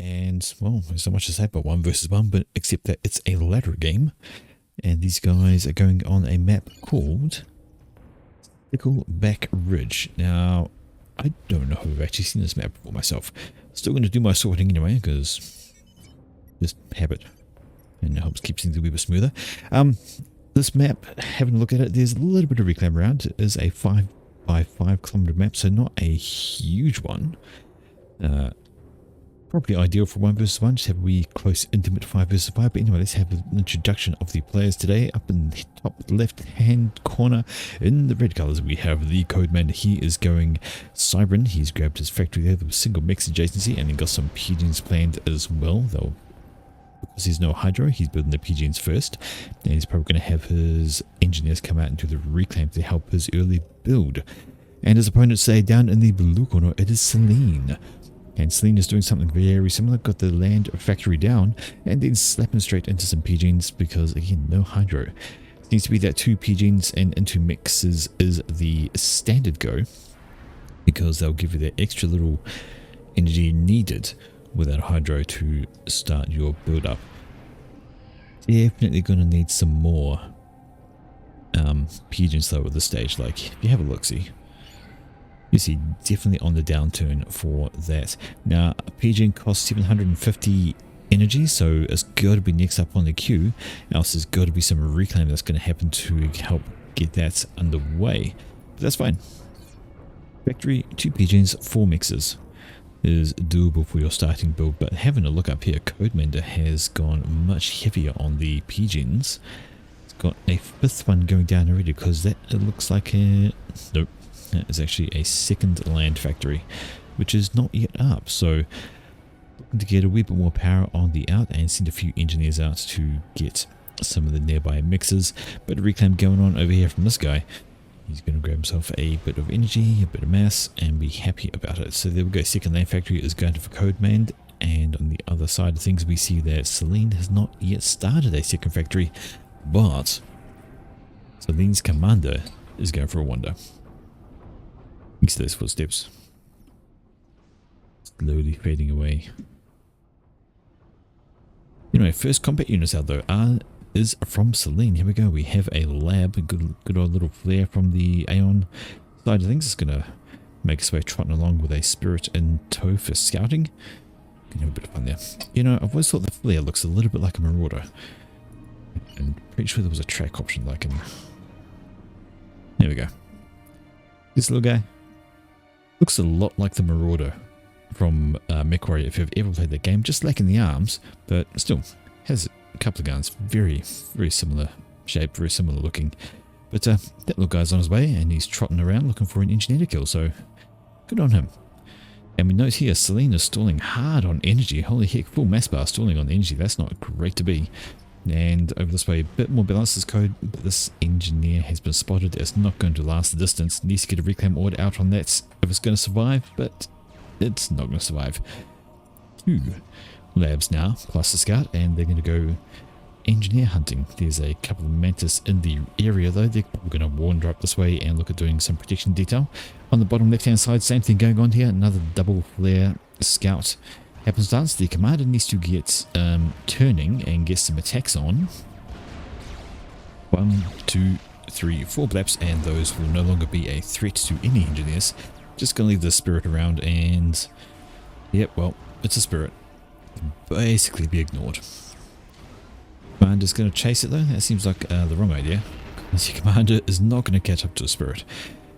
and well, there's not much to say about 1 versus 1, but except that it's a ladder game, and these guys are going on a map called Stickleback Ridge. Now, I don't know if I've actually seen this map before myself. Still going to do my sorting anyway, because just habit, and it helps keep things a wee bit smoother. This map, having a look at it, there's a little bit of reclaim around. It is a 5 by 5 kilometer map, so not a huge one. Probably ideal for 1 versus 1, just have a wee close intimate 5 versus 5. But anyway, let's have an introduction of the players today. Up in the top left hand corner in the red colours, we have the Codeman. He is going Cybran. He's grabbed his factory there with a single mix adjacency, and then got some pigeons planned as well, though because there's no hydro, he's building the pigeons first, and he's probably going to have his engineers come out into the reclaim to help his early build. And his opponents say down in the blue corner, it is Celine. And Celine is doing something very similar, got the land factory down, and then slapping straight into some pigeons because, again, no hydro. It needs to be that 2 pigeons and into mixes is the standard go, because they'll give you that extra little energy needed without hydro to start your build up. Definitely going to need some more pigeons though at this stage. Like, if you have a look-see, you see definitely on the downturn for that. Now, a pigeon costs 750 energy, so it's got to be next up on the queue. Else there's got to be some reclaim that's going to happen to help get that underway. But that's fine. Factory, 2 pigeons, 4 mixes is doable for your starting build. But having a look up here, Codemender has gone much heavier on the pigeons. It's got a 5th one going down already, because that it looks like a... Nope. That is actually a 2nd land factory, which is not yet up. So looking to get a wee bit more power on the out and send a few engineers out to get some of the nearby mixes. But a reclaim going on over here from this guy. He's going to grab himself a bit of energy, a bit of mass, and be happy about it. So there we go. 2nd land factory is going for Codemand. And on the other side of things, we see that Celine has not yet started a 2nd factory, but Celine's commander is going for a wander. Thanks to those footsteps. Slowly fading away. Anyway, first combat units out though is from Celine. Here we go. We have a lab. Good old little flare from the Aeon side of things. It's going to make its way trotting along with a spirit in tow for scouting. Can have a bit of fun there. You know, I've always thought the flare looks a little bit like a marauder. And pretty sure there was a track option that I can... There we go. This little guy looks a lot like the Marauder from MechWarrior if you've ever played that game. Just lacking the arms, but still has a couple of guns. Very, very similar shape, very similar looking. But that little guy's on his way, and he's trotting around looking for an engineer to kill, so good on him. And we note here, Celine is stalling hard on energy. Holy heck, full mass bar stalling on energy. That's not great to be. And over this way, a bit more balanced this code, but this engineer has been spotted. It's not going to last the distance. Needs to get a reclaim order out on that if it's going to survive, but it's not going to survive. 2 labs now, plus the scout, and they're going to go engineer hunting. There's a couple of mantis in the area though. They're going to wander up this way and look at doing some protection detail. On the bottom left hand side, same thing going on here. Another double flare scout. Happenstance, the commander needs to get turning and get some attacks on. 1, 2, 3, 4 blaps, and those will no longer be a threat to any engineers. Just gonna leave the spirit around, and yep, well, it's a spirit. Basically be ignored. Commander's gonna chase it though. That seems like the wrong idea, because your commander is not gonna catch up to the spirit.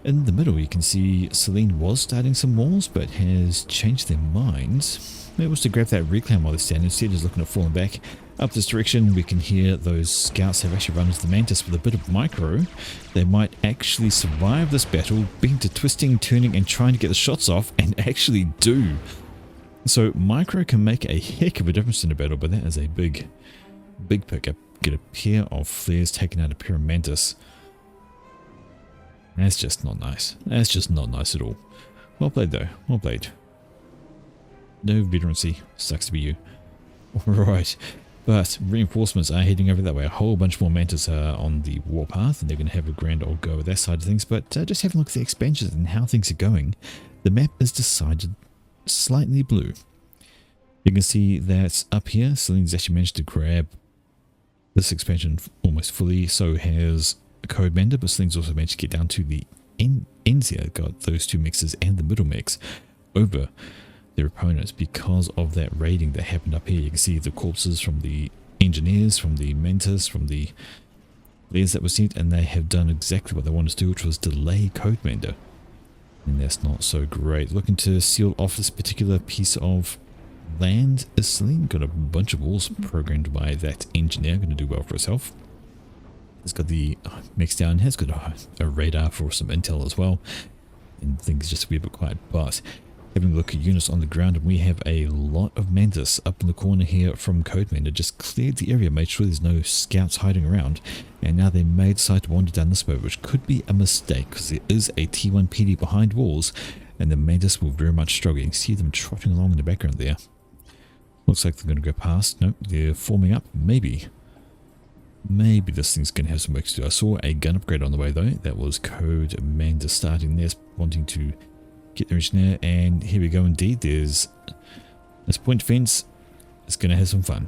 In the middle, you can see Celine was starting some walls, but has changed their minds. It was to grab that reclaim while they're standing. Instead, is looking at falling back up this direction. We can hear those scouts have actually run into the mantis with a bit of micro. They might actually survive this battle, being to twisting, turning, and trying to get the shots off, and actually do. So micro can make a heck of a difference in a battle, but that is a big pickup. Get a pair of flares taking out a pair of mantis. That's just not nice. That's just not nice at all. Well played though. Well played. No veterancy. Sucks to be you. Alright. But reinforcements are heading over that way. A whole bunch more mantis are on the warpath, and they're going to have a grand old go at that side of things. But just having a look at the expansions and how things are going, the map is decided slightly blue. You can see that up here, Celine's actually managed to grab this expansion almost fully. So has Codemender, but Celine's also managed to get down to the ends here. Got those two mixes and the middle mix over their opponents because of that raiding that happened up here. You can see the corpses from the engineers, from the mentors, from the players that were sent, and they have done exactly what they wanted to do, which was delay Codemender. And that's not so great. Looking to seal off this particular piece of land. Is Celine got a bunch of walls programmed by that engineer, going to do well for herself. It's got the mix down, has got a radar for some intel as well, and things just a wee bit quiet. But having a look at units on the ground, and we have a lot of Mantis up in the corner here from Codemender. Just cleared the area, made sure there's no scouts hiding around, and now they may decide to wander down this way, which could be a mistake because there is a T1 PD behind walls, and the Mantis will very much struggle. You can see them trotting along in the background there. Looks like they're going to go past. Nope, they're forming up. Maybe this thing's going to have some work to do. I saw a gun upgrade on the way though. That was Codemender starting there, wanting to get the engineer, and here we go indeed. There's this point defense. It's going to have some fun.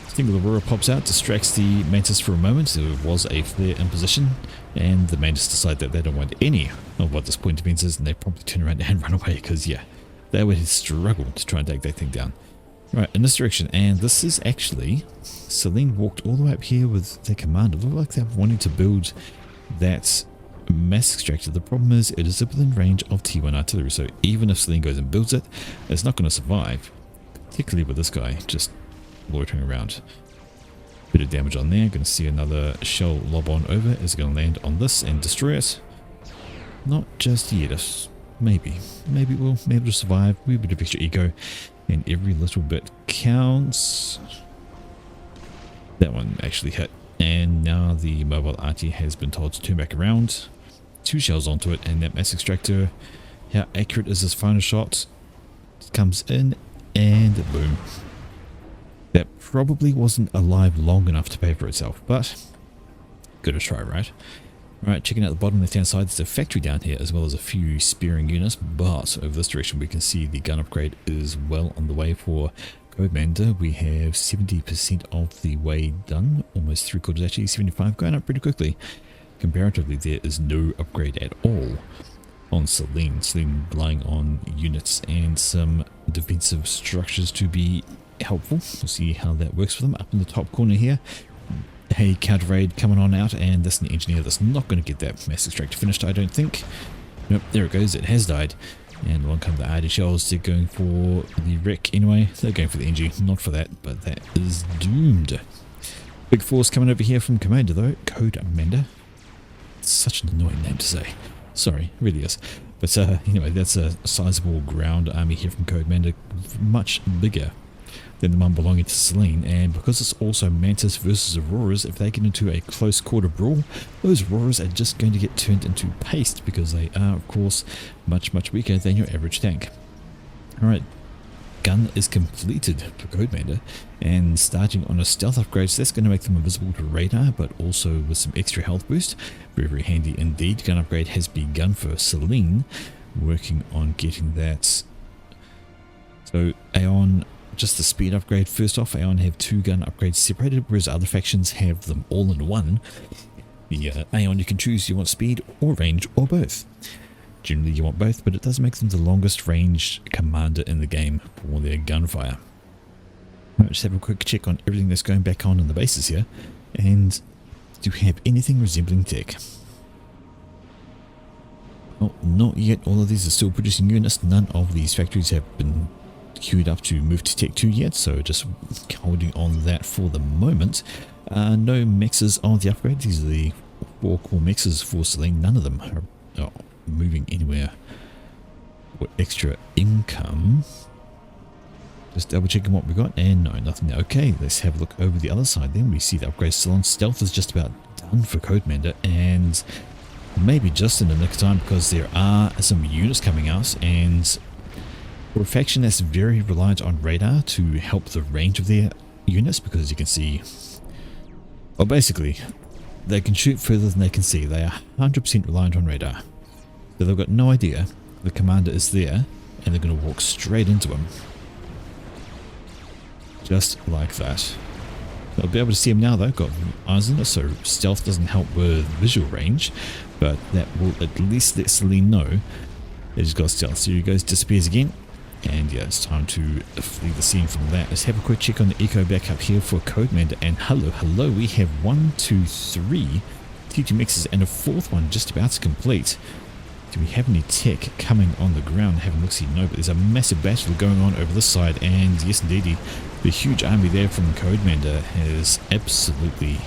Single Aurora pops out, distracts the Mantis for a moment. There was a flare in position, and the Mantis decide that they don't want any of what this point defense is, and they promptly turn around and run away because, yeah, they would struggle to try and take that thing down. Right, in this direction, and this is actually Celine walked all the way up here with their commander. Look like they're wanting to build that mass extractor. The problem is it is within range of T1 artillery, so even if Celine goes and builds it, it's not going to survive, particularly with this guy just loitering around. Bit of damage on there. Going to see another shell lob on over. Is going to land on this and destroy it. Not just yet. Maybe we'll be able to survive. We have a bit of extra eco, and every little bit counts. That one actually hit, and now the mobile arty has been told to turn back around. 2 shells onto it, and that mass extractor, how accurate is this final shot? It comes in, and boom. That probably wasn't alive long enough to pay for itself, but good to try, right? Alright, checking out the bottom left-hand side, there's a factory down here as well as a few spearing units, but over this direction we can see the gun upgrade is well on the way for Codemender. We have 70% of the way done, almost 3/4 actually, 75, going up pretty quickly. Comparatively, there is no upgrade at all on Celine. Celine relying on units and some defensive structures to be helpful. We'll see how that works for them. Up in the top corner here, a counter raid coming on out, and this is an engineer that's not going to get that mass extractor finished, I don't think. Nope, there it goes, it has died. And along come the AD shells. They're going for the wreck anyway. They're going for the NG, not for that, but that is doomed. Big force coming over here from Commander though, Codemender. It's such an annoying name to say. Sorry, it really is. But anyway, that's a sizable ground army here from Codemender, much bigger than the one belonging to Celine, and because it's also Mantis versus Auroras, if they get into a close quarter brawl, those Auroras are just going to get turned into paste because they are, of course, much weaker than your average tank. Alright, gun is completed for Codemender, and starting on a stealth upgrade, so that's going to make them invisible to radar, but also with some extra health boost. Very handy indeed. Gun upgrade has begun for Celine, working on getting that. So Aeon, just the speed upgrade. First off, Aeon have 2 gun upgrades separated, whereas other factions have them all in one. The Aeon, you can choose you want speed or range or both. Generally you want both, but it does make them the longest range commander in the game for their gunfire. Right, just have a quick check on everything that's going back on in the bases here, and do we have anything resembling tech? Oh, not yet. All of these are still producing units. None of these factories have been queued up to move to Tech 2 yet, so just holding on that for the moment. No mixes on the upgrade. These are the 4 core mixes for Celine. None of them are moving anywhere for extra income. Just double checking what we got, and no, nothing there. Okay, let's have a look over the other side then. We see the upgrade still on. Stealth is just about done for Codemender, and maybe just in the nick of time because there are some units coming out, and for a faction that's very reliant on radar to help the range of their units, because as you can see, well, basically they can shoot further than they can see. They are 100% reliant on radar, so they've got no idea the commander is there, and they're going to walk straight into him. Just like that. They'll be able to see him now though, got eyes on it, so stealth doesn't help with visual range, but that will at least let Celine know that he's got stealth. So he goes, disappears again, and yeah, it's time to flee the scene from that. Let's have a quick check on the eco back up here for Codemander, and hello, we have 1, 2, 3 T2 mixes and a 4th one just about to complete. Do we have any tech coming on the ground? Have a look, see, no, but there's a massive battle going on over this side, and yes indeedy, the huge army there from Codemander has absolutely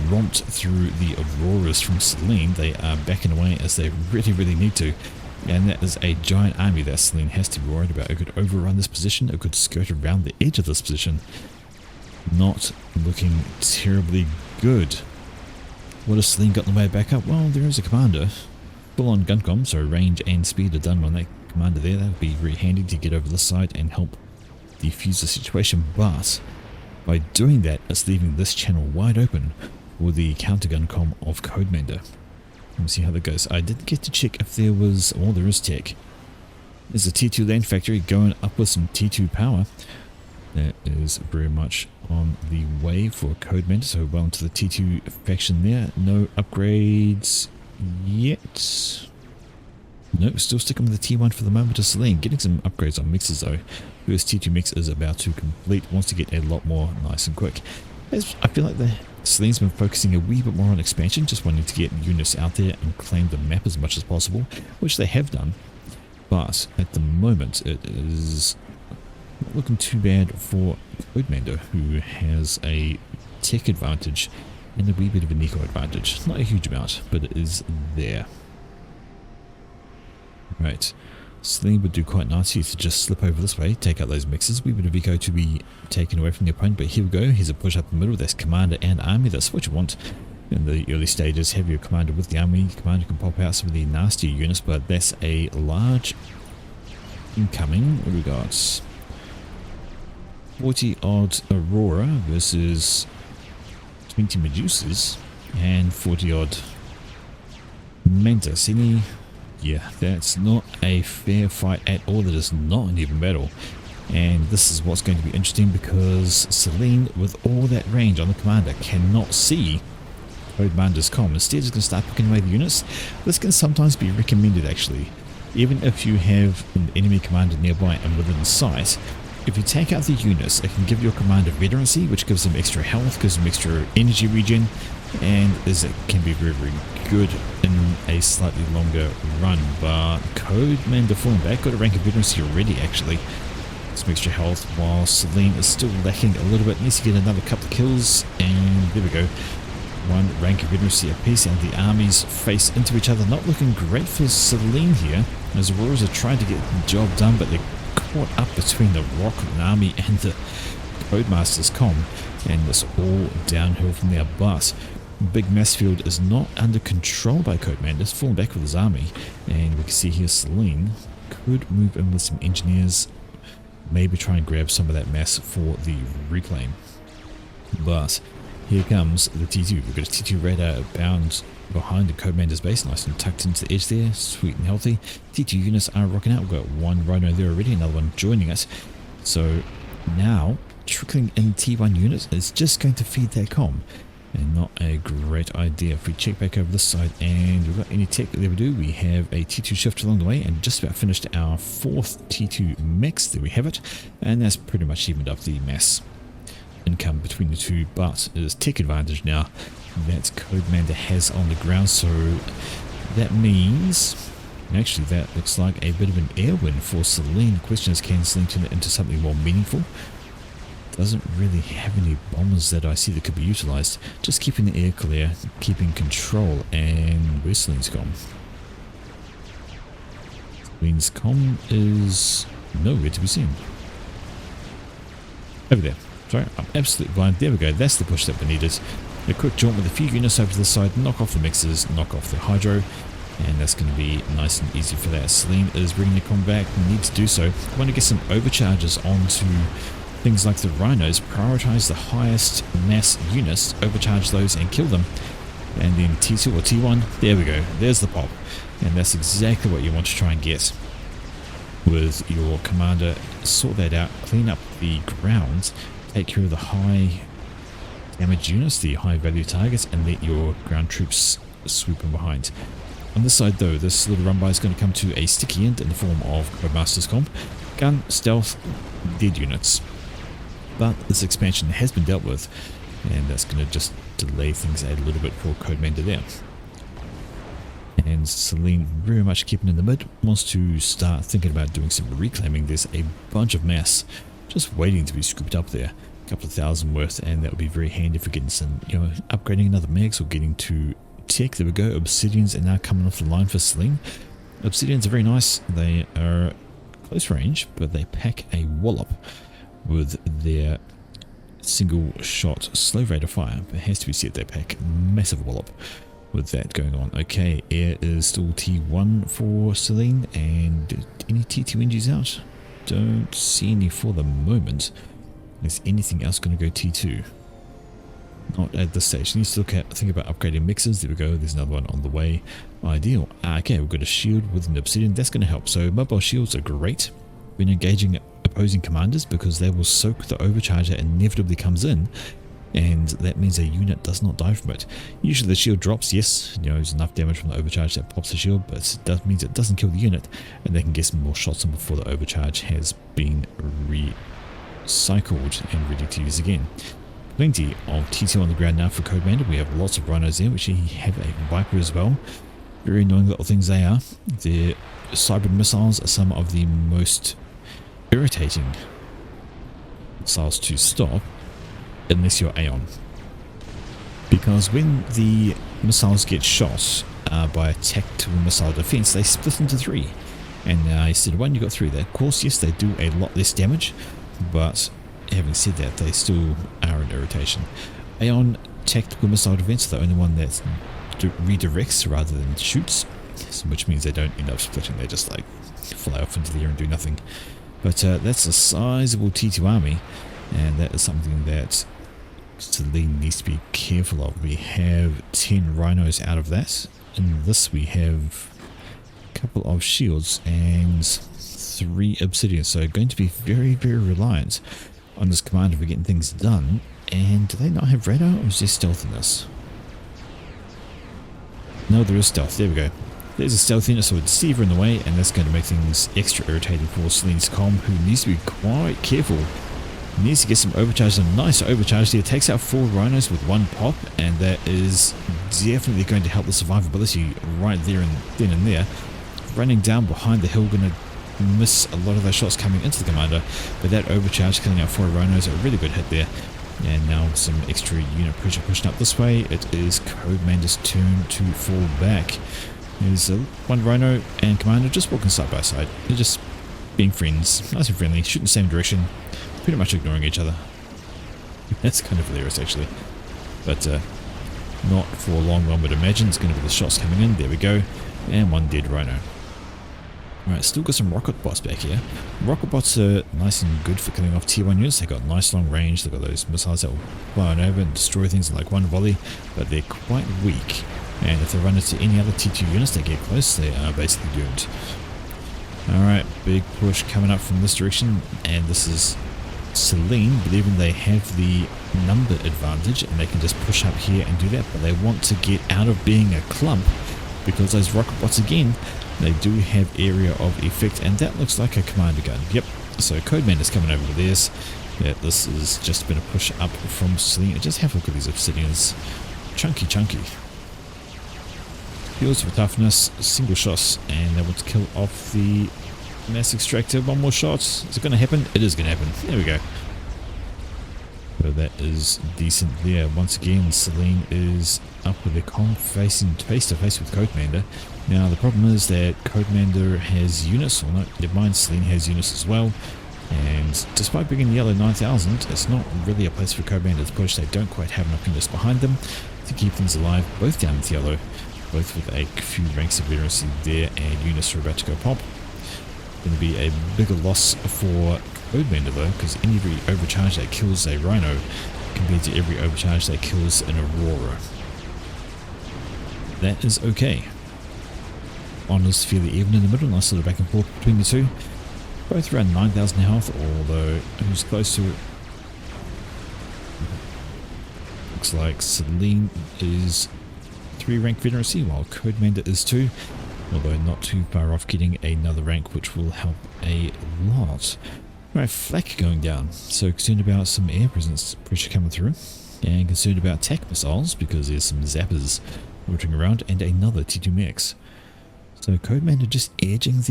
romped through the Auroras from Celine. They are backing away as they really need to, and that is a giant army that Celine has to be worried about. It could overrun this position, it could skirt around the edge of this position. Not looking terribly good. What has Celine got in the way back up? Well, there is a commander. Full on gun so range and speed are done on that commander there. That would be very handy to get over this side and help defuse the situation, but by doing that, it's leaving this channel wide open for the countergun com of Codemander. Let me see how that goes. I didn't get to check if there was, well, there is tech. There's a T2 land factory going up with some T2 power. That is very much on the way for Codemander, so well into the T2 faction there. No upgrades yet. No, still sticking with the T1 for the moment to Celine. Getting some upgrades on mixes though. Whose T2 mix is about to complete. Wants to get a lot more nice and quick. I feel like Celine's been focusing a wee bit more on expansion, just wanting to get units out there and claim the map as much as possible, which they have done. But at the moment, it is not looking too bad for Codemander, who has a tech advantage and a wee bit of an eco advantage. Not a huge amount, but it is there. Right, Celine would do quite nicely to just slip over this way, take out those mixes. Wee bit of eco to be taken away from the opponent, but here we go. Here's a push up the middle. That's commander and army. That's what you want in the early stages. Have your commander with the army. Commander can pop out some of the nastier units, but that's a large incoming. What do we got? 40 odd Aurora versus 20 Medusas and 40 odd Mantis. Yeah, that's not a fair fight at all. That is not an even battle. And this is what's going to be interesting, because Celine, with all that range on the commander, cannot see Codemander's comm. Instead, is going to start picking away the units. This can sometimes be recommended, actually. Even if you have an enemy commander nearby and within sight, if you take out the units, it can give your commander veterancy, which gives them extra health, gives them extra energy regen, and it can be very good in a slightly longer run. But Codemander falling back, got a rank of veterancy already actually. Some extra health, while Celine is still lacking a little bit. Needs to get another couple of kills, and there we go. One rank of veterancy apiece, and the armies face into each other. Not looking great for Celine here, as Auroras are trying to get the job done, but they're caught up between the Rocket Army and the Codemaster's comm, and it's all downhill from there. But Big Massfield is not under control by Codemander. It's fallen back with his army, and we can see here Celine could move in with some engineers, maybe try and grab some of that mass for the reclaim. But here comes the T2. We've got a T2 radar bound behind the Codemander's base, nice and tucked into the edge there, sweet and healthy. T2 units are rocking out. We've got one Rhino there already, another one joining us. So now trickling in T1 units is just going to feed that comm, and not a great idea. If we check back over this side, and we've got any tech, there we do. We have a T2 shift along the way, and just about finished our 4th T2 mix. There we have it, and that's pretty much evened up the mass income between the two. But it is tech advantage now that Codemander has on the ground, so that means actually that looks like a bit of an air win for Celine. The question is, can Celine turn it into something more meaningful? Doesn't really have any bombers that I see that could be utilized. Just keeping the air clear, keeping control, and where's Celine's comm? Celine's comm is nowhere to be seen. Over there. Sorry, I'm absolutely blind. There we go. That's the push that we needed. A quick jaunt with a few units over to the side, knock off the mixers, knock off the hydro, and that's going to be nice and easy for that. Celine is bringing the comm back. We need to do so. We want to get some overcharges onto things like the Rhinos. Prioritize the highest mass units, overcharge those and kill them, and then T2 or T1, there we go, there's the pop, and that's exactly what you want to try and get. with your commander, sort that out, clean up the grounds, take care of the high damage units, the high value targets, and let your ground troops swoop in behind. On this side though, this little run by is going to come to a sticky end in the form of Codemaster's comp, gun, stealth, dead units. But this expansion has been dealt with, and that's going to just delay things a little bit for Codemander there. And Celine, very much keeping in the mid, wants to start thinking about doing some reclaiming. There's a bunch of mass just waiting to be scooped up there, a couple of thousand worth, and that would be very handy for getting some, upgrading another mags or getting to tech. There we go. Obsidians are now coming off the line for Celine. Obsidians are very nice. They are close range, but they pack a wallop with their single shot slow rate of fire. It has to be said, they pack massive wallop with that going on. Okay, air is still T1 for Celine, and any T2 NGs out? Don't see any for the moment. Is anything else going to go T2? Not at this stage. Needs to think about upgrading mixers. There we go. There's another one on the way. Ideal. Okay, we've got a shield with an obsidian. That's going to help. So mobile shields are great when engaging opposing commanders, because they will soak the overcharge that inevitably comes in, and that means a unit does not die from it. Usually the shield drops, yes, there's enough damage from the overcharge that pops the shield, but it means it doesn't kill the unit, and they can get some more shots in before the overcharge has been recycled and ready to use again. Plenty of T2 on the ground now for Codemander. We have lots of rhinos there, which he have a Viper as well. Very annoying little things they are. Their cyber missiles are some of the most irritating missiles to stop, unless you're Aeon. Because when the missiles get shot by a tactical missile defense, they split into three. And now instead of one, you got three there. Of course, yes, they do a lot less damage, but having said that, they still are an irritation. Aeon tactical missile defense are the only one that redirects rather than shoots, which means they don't end up splitting. They just like fly off into the air and do nothing. But that's a sizable T2 army, and that is something that Celine needs to be careful of. We have 10 rhinos out of that. In this we have a couple of shields and 3 obsidians, so going to be very, very reliant on this commander for getting things done. And do they not have radar, or is there stealth in this? No, there is stealth. There we go. There's a stealth unit, so a deceiver in the way, and that's going to make things extra irritating for Celine's comm, who needs to be quite careful. Needs to get some overcharge, a nice overcharge there. Takes out 4 rhinos with 1 pop, and that is definitely going to help the survivability right there and then and there. Running down behind the hill, going to miss a lot of those shots coming into the commander, but that overcharge killing out 4 rhinos, a really good hit there. And now some extra unit pressure pushing up this way. It is Codemander's turn to fall back. There's one rhino and commander just walking side by side. They're just being friends, nice and friendly, shooting the same direction, pretty much ignoring each other. That's kind of hilarious actually, but not for long, one would imagine. It's going to be the shots coming in. There we go, and 1 dead rhino. Alright, still got some rocket bots back here. Rocket bots are nice and good for killing off tier 1 units. They've got nice long range, they've got those missiles that will fly on over and destroy things in like one volley, but they're quite weak. And if they run into any other T2 units that get close, they are basically doomed. Alright, big push coming up from this direction, and this is Celine believing they have the number advantage and they can just push up here and do that, but they want to get out of being a clump, because those rocket bots again, they do have area of effect, and that looks like a commander gun. Yep, so Codemander's coming over with theirs. Yeah, this has just been a push up from Celine. Just have a look at these obsidians. Chunky. Heals for toughness, single shots, and they want to kill off the mass extractor. 1 more shot. Is it going to happen? It is going to happen. There we go. So that is decent there. Once again, Celine is up with their comm, facing face to face with Codemander. Now the problem is that Codemander has units, or not, never mind, Celine has units as well. And despite being in yellow 9000, it's not really a place for Codemander to push. They don't quite have enough units behind them to keep things alive, both down with yellow, both with a few ranks of veterancy there, and units are about to go pop. Going to be a bigger loss for Codemander though, because every overcharge that kills a rhino compared to every overcharge that kills an aurora. That is okay. Honors fairly even in the middle, nice little back and forth between the two. Both around 9,000 health, although who's close to it? Looks like Celine is 3 rank veterancy, while Codemander is 2, although not too far off getting another rank, which will help a lot. Right, flak going down, so concerned about some air presence pressure coming through, and concerned about attack missiles because there's some zappers rooting around, and another T2 mix. So Codemander just edging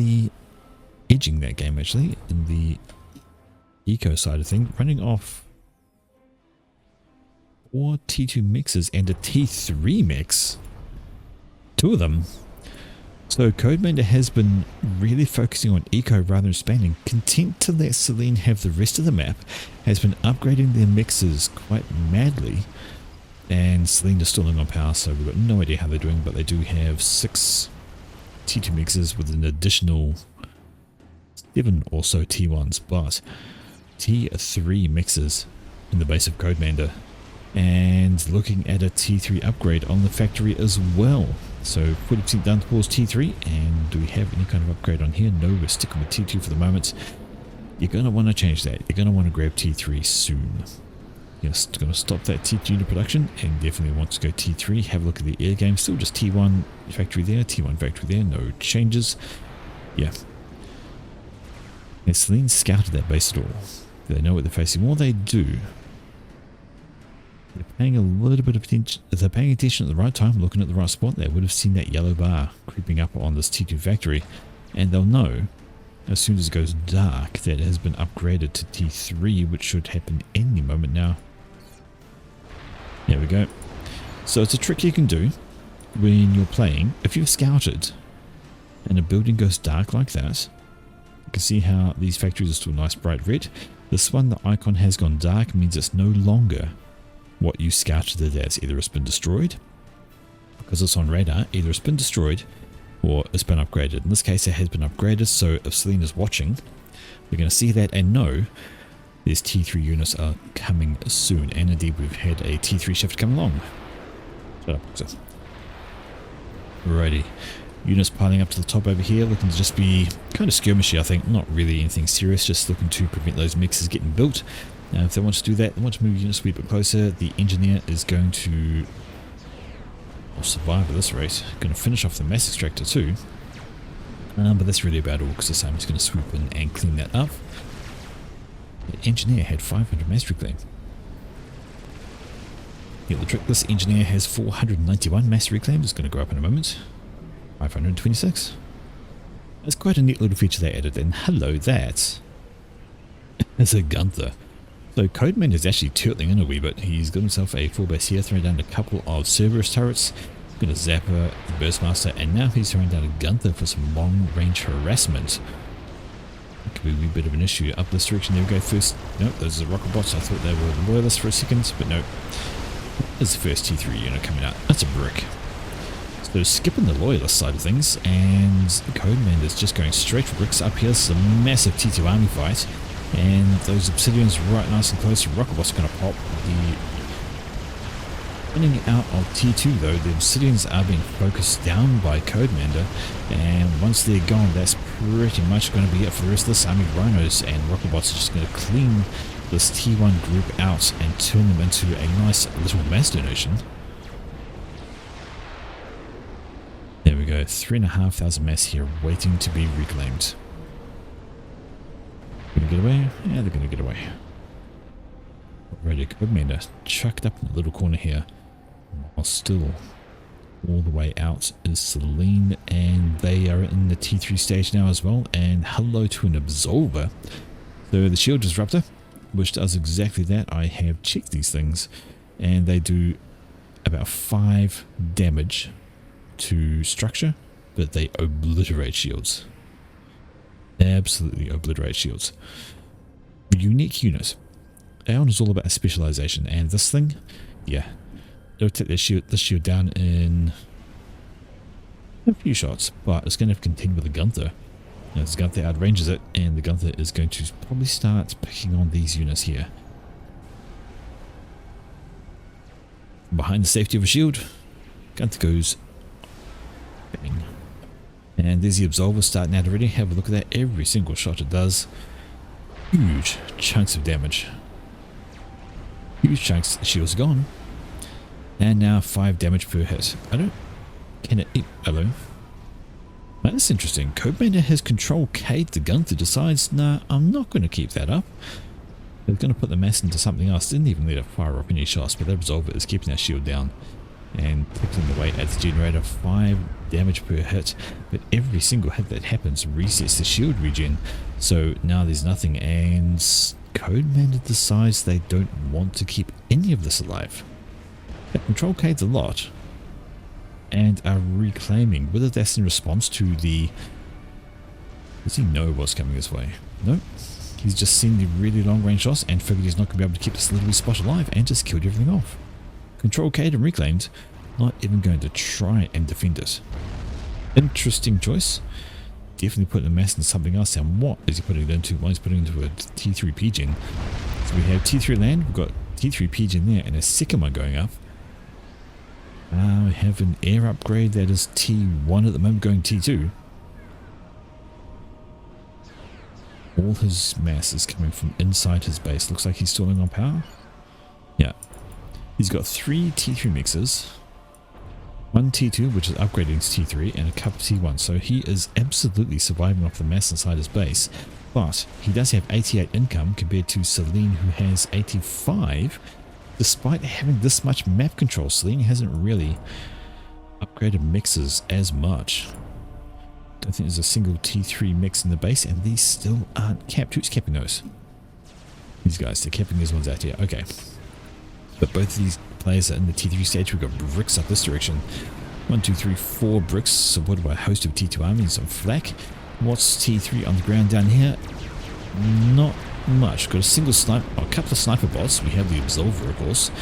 that game actually in the eco side of things, running off 4 T2 mixes and a T3 mix, 2 of them. So Codemander has been really focusing on eco rather than expanding, content to let Celine have the rest of the map, has been upgrading their mixes quite madly, and Celine is stalling on power, so we've got no idea how they're doing, but they do have 6 T2 mixes with an additional 7 or so T1s, but T3 mixes in the base of Codemander, and looking at a T3 upgrade on the factory as well. So 40% down towards T3, and do we have any kind of upgrade on here? No, we're sticking with T2 for the moment. You're going to want to change that. You're going to want to grab T3 soon. Yes, going to stop that T2 unit production and definitely want to go T3. Have a look at the air game. Still just T1 factory there, T1 factory there. No changes. Yeah. Has Celine scouted that base at all? Do they know what they're facing? Well, they do. They're paying a little bit of attention. If they're paying attention at the right time, looking at the right spot, they would have seen that yellow bar creeping up on this T2 factory, and they'll know as soon as it goes dark that it has been upgraded to T3, which should happen any moment now. There we go. So it's a trick you can do when you're playing. If you've scouted and a building goes dark like that, you can see how these factories are still nice bright red. This one, the icon has gone dark, means it's no longer what you scouted it as. Either it's been destroyed, because it's on radar, either it's been destroyed or it's been upgraded. In this case it has been upgraded, so if Celine is watching, we're going to see that and know these T3 units are coming soon, and indeed we've had a T3 shift come along. Shut up. Alrighty, units piling up to the top over here, looking to just be kind of skirmishy I think, not really anything serious, just looking to prevent those mixes getting built. Now if they want to do that, they want to move units a wee bit closer. The engineer is going to survive at this rate. Going to finish off the mass extractor too. But that's really about all, because I'm just going to swoop in and clean that up. The engineer had 500 mass reclaim. Yeah, the trick, this engineer has 491 mass reclaim. It's going to go up in a moment. 526. That's quite a neat little feature they added in. Hello, that is a Gunther. So Codeman is actually turtling in a wee bit. He's got himself a full base here, throwing down a couple of Cerberus turrets. Got a Zapper, Burstmaster, and now he's throwing down a Gunther for some long range harassment. That could be a wee bit of an issue. Up this direction, there we go first. Nope, those are rocket bots. I thought they were loyalists for a second, but no. There's the first T3 unit coming out. That's a brick. So skipping the loyalist side of things, and Codeman is just going straight for bricks up here. It's a massive T2 army fight. And those obsidians right nice and close. Rocket bots are going to pop. The running out of T2 though, the obsidians are being focused down by Codemander, and once they're gone, that's pretty much going to be it for the rest of this army. Rhinos and rocket bots are just going to clean this T1 group out and turn them into a nice little mass donation. There we go, 3,500 mass here waiting to be reclaimed. Gonna get away? Yeah, they're gonna get away. Already, Codemander chucked up in the little corner here. While still all the way out is Celine, and they are in the T3 stage now as well. And hello to an Absolver. So the Shield Disruptor, which does exactly that. I have checked these things, and they do about 5 damage to structure, but they obliterate shields. Absolutely obliterate shields. Unique unit. Aeon is all about specialization, and this thing, yeah, it'll take this shield down in a few shots, but it's going to continue with the Gunther. Now, this Gunther outranges it, and the Gunther is going to probably start picking on these units here. Behind the safety of a shield, Gunther goes bang. And there's the Absolver starting out already. Have a look at that. Every single shot it does. Huge chunks of damage. Huge chunks. Shields are gone. And now 5 damage per hit. I don't... Can it... Hello? That's interesting. Codemander has control Kate the Gunther decides, nah, I'm not going to keep that up. They're going to put the mass into something else. Didn't even let it fire off any shots, but that Absolver is keeping that shield down. And tickling away at the generator. 5 damage per hit. But every single hit that happens resets the shield regen. So now there's nothing. And Codemander decides they don't want to keep any of this alive. They control Kate's a lot. And are reclaiming. Whether that's in response to the... Does he know what's coming his way? No. He's just seen the really long range shots and figured he's not going to be able to keep this little spot alive and just killed everything off. Control Kate and reclaimed. Not even going to try and defend it. Interesting choice. Definitely putting the mass into something else. And what is he putting it into? Well, he's putting it into a T3 Pigeon. So we have T3 land. We've got T3 Pigeon there and a second one going up. We have an air upgrade that is T1 at the moment, going T2. All his mass is coming from inside his base. Looks like he's stalling on power. Yeah. He's got 3 T3 mixers. 1 T2, which is upgrading to T3, and a couple T1. So he is absolutely surviving off the mass inside his base. But he does have 88 income compared to Celine, who has 85. Despite having this much map control, Celine hasn't really upgraded mixes as much. Don't think there's a single T3 mix in the base, and these still aren't capped. Who's capping those? These guys, they're capping these ones out here. Okay. But both of these players are in the T3 stage. We've got bricks up this direction. 1, 2, 3, 4 bricks, supported by a host of T2 armies, some flak. What's T3 on the ground down here? Not much. Got a single sniper, a couple of sniper bots. We have the Absolver, of course,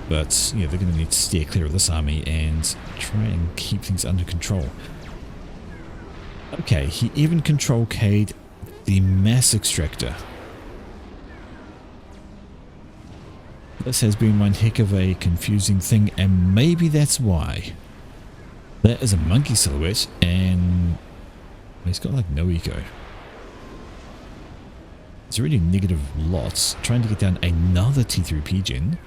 but yeah, they're going to need to steer clear of this army and try and keep things under control. Okay, he even control Cade the mass extractor. This has been one heck of a confusing thing, and maybe that's why. That is a monkey silhouette, and he's got like no eco. It's already negative lots. Trying to get down another T3 Pigeon.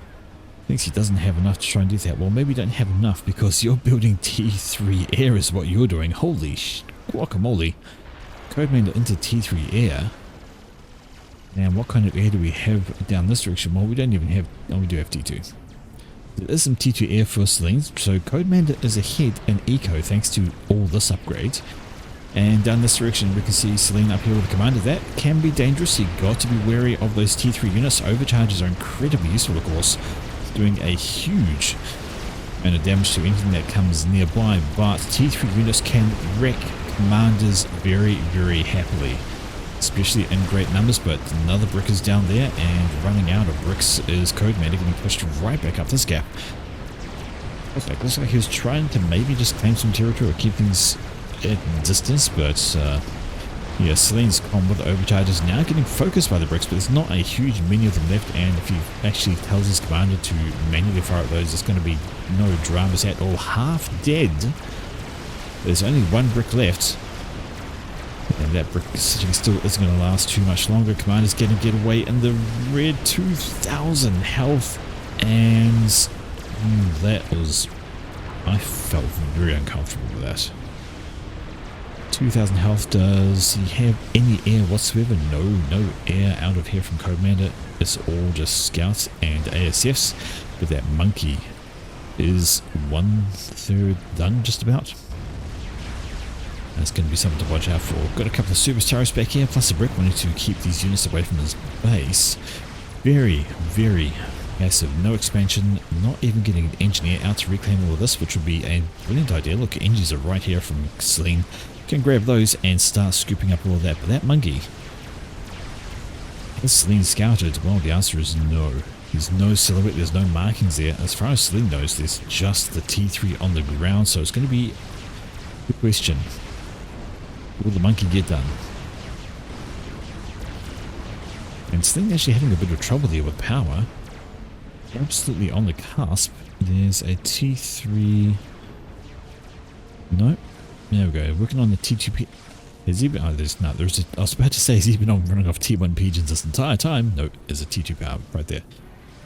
Thinks he doesn't have enough to try and do that. Well, maybe you don't have enough because you're building T3 air is what you're doing. Holy guacamole. Codemander into T3 air. Now, what kind of air do we have down this direction? Well, we don't even have... Oh, we do have T2. There is some T2 air first lanes, so Codemander is ahead in eco thanks to all this upgrade. And down this direction we can see Celine up here with the commander. That can be dangerous. You got to be wary of those T3 units. Overcharges are incredibly useful, of course, doing a huge amount of damage to anything that comes nearby, but T3 units can wreck commanders very, very happily, especially in great numbers. But another brick is down there, and running out of bricks is Codemander getting pushed right back up this gap. Looks like he was trying to maybe just claim some territory or keep things at distance, but yeah, Celine's con with the overcharges now getting focused by the bricks, but there's not a huge many of them left, and if he actually tells his commander to manually fire at those, there's going to be no dramas at all. Half dead. There's only 1 brick left, and that brick sitting still isn't going to last too much longer. Commander's getting get away in the red. 2,000 health, and that was... I felt very uncomfortable with that. 2,000 health. Does he have any air whatsoever? No air out of here from Codemander. It's all just scouts and ASFs, but that monkey is 1/3 done just about. That's going to be something to watch out for. Got a couple of service turrets back here, plus a brick. Wanting to keep these units away from his base. Very, very massive. No expansion. Not even getting an engineer out to reclaim all of this, which would be a brilliant idea. Look, engines are right here from Celine. Can grab those and start scooping up all of that. But that monkey, is Celine scouted? Well, the answer is no. There's no silhouette, there's no markings there. As far as Celine knows, there's just the T3 on the ground, so it's going to be the question. Will the monkey get done? And Celine actually having a bit of trouble there with power. Absolutely on the cusp. There's a T3... Nope. There we go. Working on the T2P. Has he been? Oh, there's not. I was about to say, has he been on running off T1 pigeons this entire time? No, there's a T2 power right there.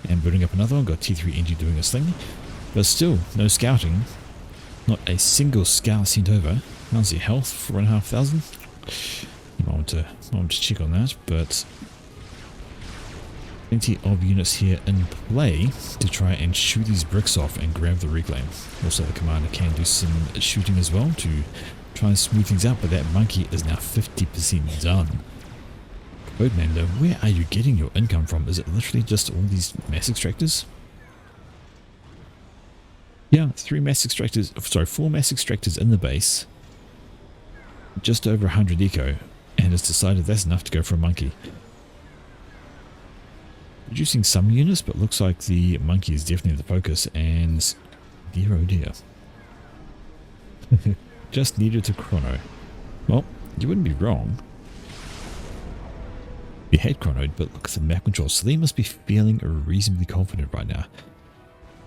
And building up another one. Got T3 NG doing his thing. But still, no scouting. Not a single scout sent over. How's your health? 4,500. I want to check on that, but plenty of units here in play to try and shoot these bricks off and grab the reclaim. Also, the commander can do some shooting as well to try and smooth things out, but that monkey is now 50% done. Codemander, where are you getting your income from? Is it literally just all these mass extractors? Yeah, 4 mass extractors in the base. Just over 100 eco, and it's decided that's enough to go for a monkey. Producing some units, but looks like the monkey is definitely the focus, and dear oh dear. Just needed to chrono. Well, you wouldn't be wrong. You had chronoed, but look at the map control, so they must be feeling reasonably confident right now.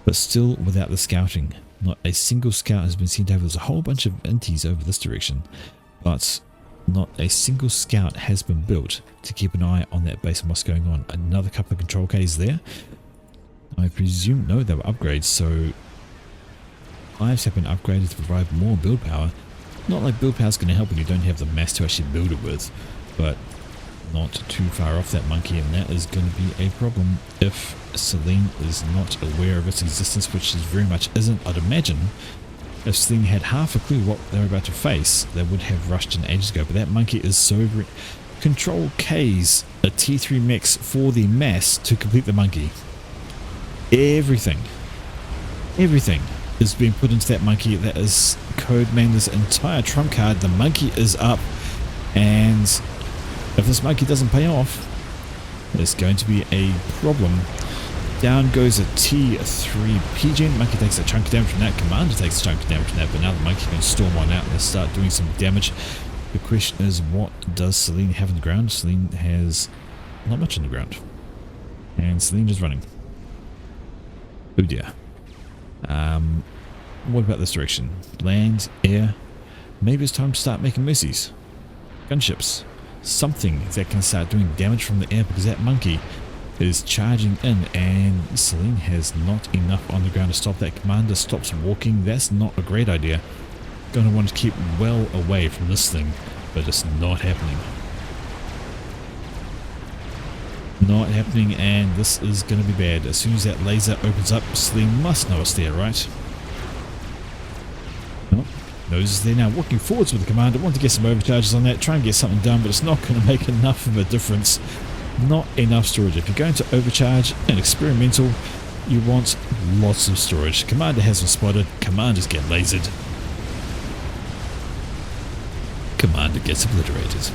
But still without the scouting. Not a single scout has been sent over. There's a whole bunch of inties over this direction, but not a single scout has been built to keep an eye on that base and what's going on. Another couple of control Ks there. I presume, no, they were upgrades, so lives have been upgraded to provide more build power. Not like build power is going to help when you don't have the mass to actually build it with, but not too far off that monkey, and that is going to be a problem if Celine is not aware of its existence, which is very much isn't. I'd imagine if Celine had half a clue what they were about to face, they would have rushed in ages ago, but that monkey is so control Ks a T3 mix for the mass to complete the monkey. Everything is being put into that monkey. That is Codemander's entire trump card. The monkey is up, and if this monkey doesn't pay off, there's going to be a problem. Down goes a T3 pigeon. Monkey takes a chunk of damage from that. Commander takes a chunk of damage from that, but now the monkey can storm on out and start doing some damage. The question is, what does Celine have in the ground? Celine has not much in the ground, and Celine is running. Oh dear. What about this direction? Land, air. Maybe it's time to start making mercies. Gunships. Something that can start doing damage from the air, because that monkey is charging in, and Celine has not enough on the ground to stop that. Commander stops walking. That's not a great idea. Going to want to keep well away from this thing, but it's not happening. Not happening, and this is going to be bad. As soon as that laser opens up, Celine must know it's there, right? Well, knows it's there now. Walking forwards with the commander. Want to get some overcharges on that. Try and get something done, but it's not going to make enough of a difference. Not enough storage. If you're going to overcharge an experimental, you want lots of storage. Commander hasn't spotted. Commanders get lasered. Commander gets obliterated.